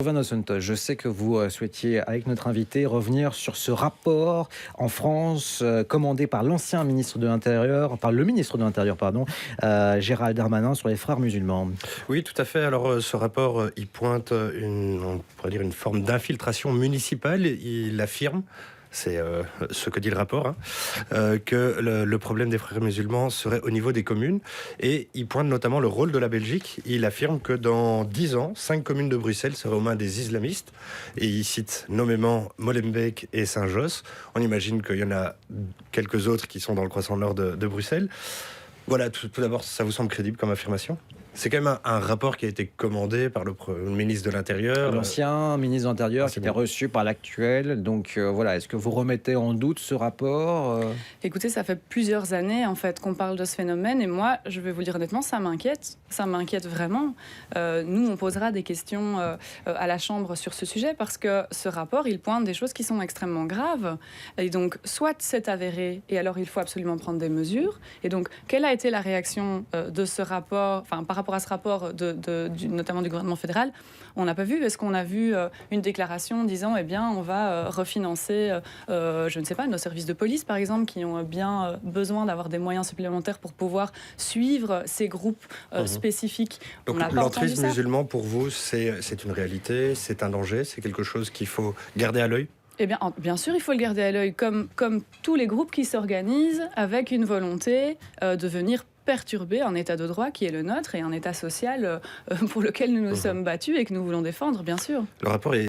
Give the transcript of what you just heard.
Van Ossentoj, je sais que vous souhaitiez, avec notre invité, revenir sur ce rapport en France commandé par l'ancien ministre de l'Intérieur, par le ministre de l'Intérieur, pardon, Gérald Darmanin, sur les frères musulmans. Oui, tout à fait. Alors, ce rapport, il pointe on pourrait dire une forme d'infiltration municipale. Il affirme, c'est ce que dit le rapport, que le problème des frères musulmans serait au niveau des communes. Et il pointe notamment le rôle de la Belgique. Il affirme que dans 10 ans, 5 communes de Bruxelles seraient aux mains des islamistes. Et il cite nommément Molenbeek et Saint-Josse. On imagine qu'il y en a quelques autres qui sont dans le croissant nord de Bruxelles. Voilà, tout d'abord, ça vous semble crédible comme affirmation ? C'est quand même un rapport qui a été commandé par le ministre de l'Intérieur. L'ancien ministre de l'Intérieur qui était bien. reçu par l'actuel. Donc voilà, est-ce que vous remettez en doute ce rapport Écoutez, ça fait plusieurs années en fait qu'on parle de ce phénomène et moi, je vais vous le dire honnêtement, ça m'inquiète vraiment. Nous, on posera des questions à la Chambre sur ce sujet parce que ce rapport, il pointe des choses qui sont extrêmement graves. Et donc, soit c'est avéré et alors il faut absolument prendre des mesures. Et donc, quelle a été la réaction de ce rapport, enfin par rapport à ce rapport, notamment du gouvernement fédéral, on n'a pas vu. Est-ce qu'on a vu une déclaration disant, eh bien, on va refinancer, je ne sais pas, nos services de police, par exemple, qui ont bien besoin d'avoir des moyens supplémentaires pour pouvoir suivre ces groupes spécifiques. Donc l'entrisme musulman, pour vous, c'est une réalité, c'est un danger, c'est quelque chose qu'il faut garder à l'œil ? Eh bien sûr, il faut le garder à l'œil, comme tous les groupes qui s'organisent avec une volonté de venir perturber un état de droit qui est le nôtre et un état social pour lequel nous nous sommes battus et que nous voulons défendre, bien sûr. Le rapport est